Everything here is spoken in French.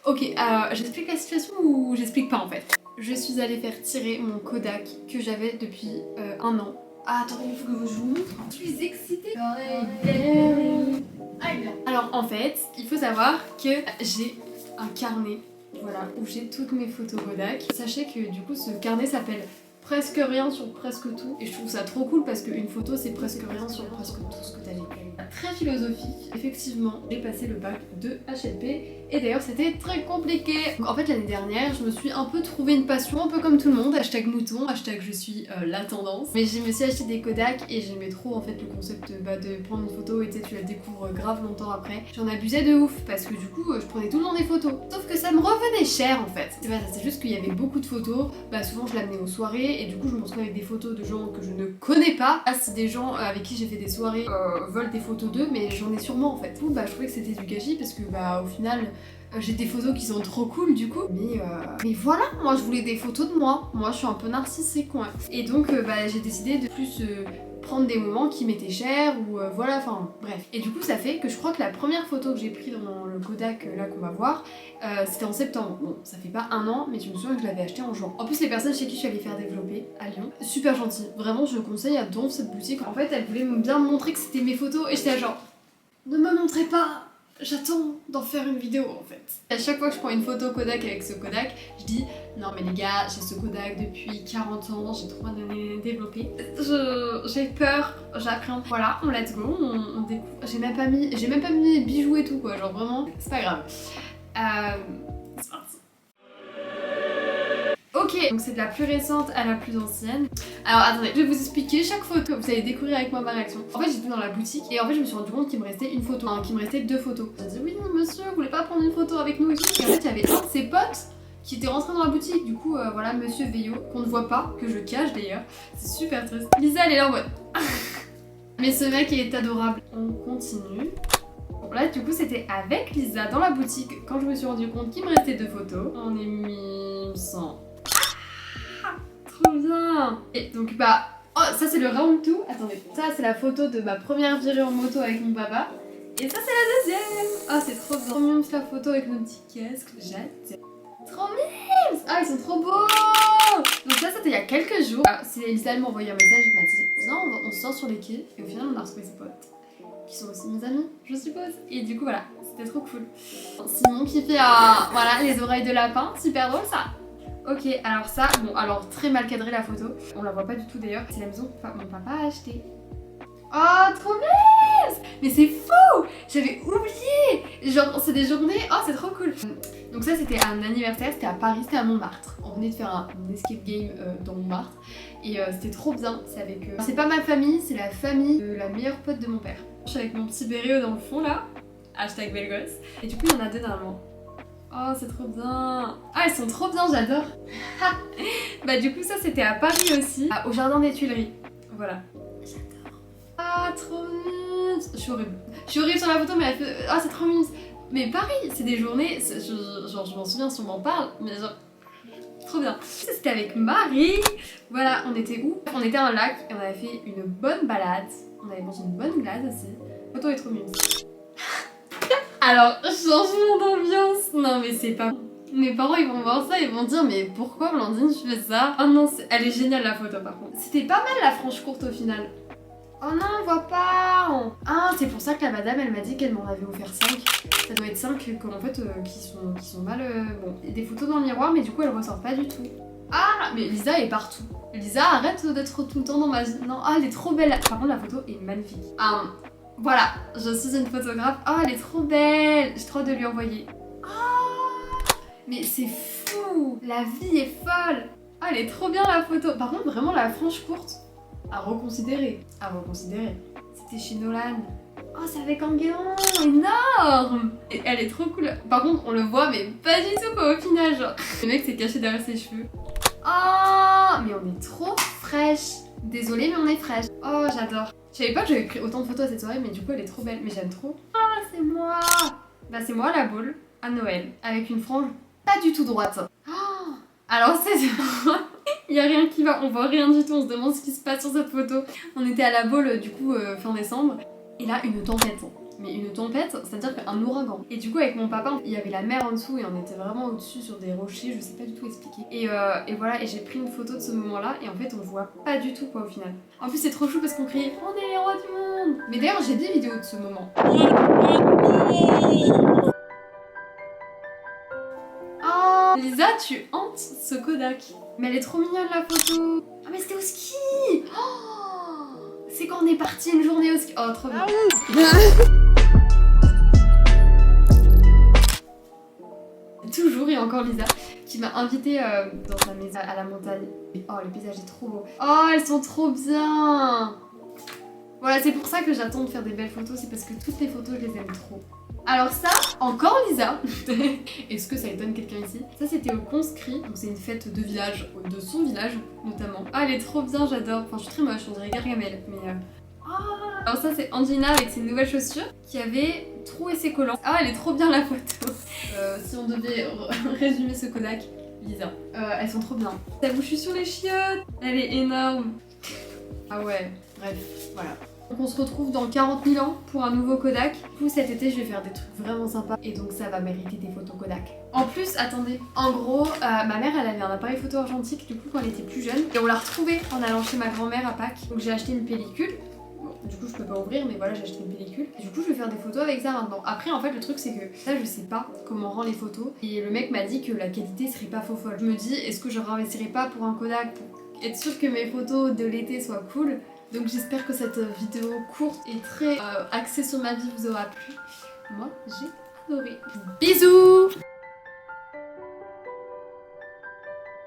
Ok, j'explique la situation ou j'explique pas en fait. Je suis allée faire tirer mon Kodak que j'avais depuis un an. Ah attendez, il faut que je vous montre. Je suis excitée. Alors en fait, il faut savoir que j'ai un carnet, voilà, où j'ai toutes mes photos Kodak. Sachez que du coup ce carnet s'appelle Presque rien sur presque tout. Et je trouve ça trop cool parce qu'une photo c'est presque rien sur presque tout ce que t'as vécu. Très philosophique. Effectivement, j'ai passé le bac de HLP et d'ailleurs c'était très compliqué. Donc, en fait l'année dernière, je me suis un peu trouvé une passion, un peu comme tout le monde. Hashtag mouton, hashtag je suis la tendance. Mais je me suis acheté des Kodak et j'aimais trop en fait le concept de prendre une photo et tu la découvres grave longtemps après. J'en abusais de ouf parce que du coup je prenais tout le temps des photos. Sauf que ça me revenait cher en fait. C'est pas ça, c'est juste qu'il y avait beaucoup de photos. Bah souvent je l'amenais aux soirées et du coup je me retrouvais avec des photos de gens que je ne connais pas. Ah, si des gens avec qui j'ai fait des soirées veulent des photos d'eux, mais j'en ai sûrement en fait. Du coup, bah je trouvais que c'était du gâchis parce que bah au final j'ai des photos qui sont trop cool du coup. Mais voilà, moi je voulais des photos de moi. Moi je suis un peu narcissique quoi. Et donc bah j'ai décidé de plus prendre des moments qui m'étaient chers ou voilà, enfin bref. Et du coup ça fait que je crois que la première photo que j'ai prise dans le Kodak là qu'on va voir, c'était en septembre. Bon, ça fait pas un an, mais je me souviens que je l'avais acheté en juin. En plus les personnes chez qui je suis allée faire développer à Lyon, super gentil. Vraiment je conseille à Don cette boutique. En fait elle voulait bien me montrer que c'était mes photos et j'étais genre ne me montrez pas, j'attends d'en faire une vidéo en fait. À chaque fois que je prends une photo Kodak avec ce Kodak, je dis non mais les gars, j'ai ce Kodak depuis 40 ans, j'ai trop développé. J'ai peur, j'appréhende. Voilà, on let's go, on découvre. J'ai même pas mis les bijoux et tout quoi, genre vraiment, c'est pas grave. C'est parti. Ok, donc c'est de la plus récente à la plus ancienne. Alors attendez, je vais vous expliquer chaque photo, vous allez découvrir avec moi ma réaction. En fait j'étais dans la boutique et en fait je me suis rendu compte qu'il me restait une photo, qu'il me restait deux photos. J'ai dit oui monsieur, vous voulez pas prendre une photo avec nous et tout. Et en fait il y avait un de ses potes qui était rentré dans la boutique, du coup voilà monsieur Veillot, qu'on ne voit pas, que je cache d'ailleurs. C'est super triste. Lisa elle est là en mode... Mais ce mec il est adorable. On continue. Bon là du coup c'était avec Lisa dans la boutique quand je me suis rendu compte qu'il me restait deux photos. On est 1100. Trop bien. Et donc bah, oh ça c'est le round 2. Attendez, ça c'est la photo de ma première virée en moto avec mon papa. Et ça c'est la deuxième. Oh c'est trop bien. Trop mignon la photo avec nos petits casques, j'adore. Trop mignon. Ah ils sont trop beaux. Donc ça c'était il y a quelques jours. C'est Elisa, elle m'a envoyé un message, elle m'a dit viens on se sort sur les quais. Et au final on a retrouvé ses potes, qui sont aussi mes amis je suppose. Et du coup voilà, c'était trop cool. Simon qui fait voilà, les oreilles de lapin, super drôle ça. Ok, alors ça, bon, alors très mal cadré la photo. On la voit pas du tout d'ailleurs. C'est la maison que mon papa a achetée. Oh, trop bien. Mais c'est fou. J'avais oublié. Genre, c'est des journées... Oh, c'est trop cool. Donc ça, c'était un anniversaire. C'était à Paris, c'était à Montmartre. On venait de faire un escape game dans Montmartre. Et c'était trop bien. C'est avec... C'est pas ma famille, c'est la famille de la meilleure pote de mon père. Je suis avec mon petit béréo dans le fond, là. Hashtag belle gosse. Et du coup, il y en a deux normalement. Oh c'est trop bien. Ah elles sont trop bien, j'adore. Bah du coup ça c'était à Paris aussi, au jardin des Tuileries. Voilà. J'adore. Ah trop mignon. Je suis horrible. Je suis horrible sur la photo mais elle fait... Ah c'est trop mignon. Mais Paris, c'est des journées, genre je m'en souviens si on m'en parle, mais genre... Trop bien. C'était avec Marie. Voilà, on était où? On était à un lac et on avait fait une bonne balade. On avait mangé une bonne glace aussi. La photo est trop mignonne. Alors, changement d'ambiance. Non mais c'est pas... Mes parents ils vont voir ça, ils vont dire mais pourquoi Blandine tu fais ça? Oh non, elle est géniale la photo par contre. C'était pas mal la franche courte au final. Oh non, on voit pas. Ah, c'est pour ça que la madame elle m'a dit qu'elle m'en avait offert 5. Ça doit être 5 en fait qui sont mal... Bon, des photos dans le miroir mais du coup elles ressortent pas du tout. Ah, mais Lisa est partout. Lisa arrête d'être tout le temps dans ma vie. Non, ah elle est trop belle. Par contre la photo est magnifique. Ah, voilà, je suis une photographe. Oh, elle est trop belle. J'ai trop hâte de lui envoyer. Oh, mais c'est fou. La vie est folle. Oh, elle est trop bien la photo. Par contre, vraiment la frange courte, à reconsidérer. À reconsidérer. C'était chez Nolan. Oh, c'est avec Enguerrand. Énorme. Et elle est trop cool. Par contre, on le voit, mais pas du tout quoi au final. Genre. Le mec s'est caché derrière ses cheveux. Oh, mais on est trop fraîche. Désolée, mais on est fraîche. Oh, j'adore. Je savais pas que j'avais pris autant de photos à cette soirée, mais du coup elle est trop belle, mais j'aime trop. Ah c'est moi. Bah c'est moi la boule à Noël, avec une frange pas du tout droite. Oh, alors c'est... Il y a rien qui va, on voit rien du tout, on se demande ce qui se passe sur cette photo. On était à la boule du coup fin décembre, et là une tempête. mais une tempête, c'est-à-dire qu'un ouragan. Et du coup avec mon papa, il y avait la mer en dessous et on était vraiment au-dessus sur des rochers, je sais pas du tout expliquer. Et voilà, et j'ai pris une photo de ce moment-là et en fait on voit pas du tout quoi au final. En plus c'est trop chou parce qu'on criait on est les rois du monde. Mais d'ailleurs j'ai des vidéos de ce moment. Oh Lisa, tu hantes ce Kodak. Mais elle est trop mignonne la photo. Ah mais c'était au ski. Oh, c'est quand on est parti une journée au ski. Oh trop bien. Toujours et encore Lisa qui m'a invitée dans sa maison à la montagne. Oh le paysage est trop beau. Oh elles sont trop bien. Voilà c'est pour ça que j'attends de faire des belles photos, c'est parce que toutes les photos je les aime trop. Alors ça, encore Lisa. Est-ce que ça étonne quelqu'un ici? Ça c'était au conscrit, donc c'est une fête de village, de son village notamment. Ah elle est trop bien, j'adore. Enfin je suis très moche, on dirait Gargamel, mais alors ça c'est Angelina avec ses nouvelles chaussures qui avait troué ses collants. Ah elle est trop bien la photo. Si on devait résumer ce Kodak, Lisa. Elles sont trop bien. Ça bouche sur les chiottes. Elle est énorme. Ah ouais, bref, voilà. Donc on se retrouve dans 40 000 ans pour un nouveau Kodak. Du coup cet été je vais faire des trucs vraiment sympas et donc ça va mériter des photos Kodak. En plus, attendez, en gros, ma mère elle avait un appareil photo argentique du coup quand elle était plus jeune et on l'a retrouvé en allant chez ma grand-mère à Pâques. Donc j'ai acheté une pellicule. Du coup je peux pas ouvrir mais voilà j'ai acheté une pellicule. Et du coup je vais faire des photos avec ça maintenant. Après en fait le truc c'est que là je sais pas comment rend les photos. Et le mec m'a dit que la qualité serait pas faux folle. Je me dis est-ce que je réinvestirais pas pour un Kodak pour être sûre que mes photos de l'été soient cool. Donc j'espère que cette vidéo courte et très axée sur ma vie vous aura plu. Moi j'ai adoré. Bisous.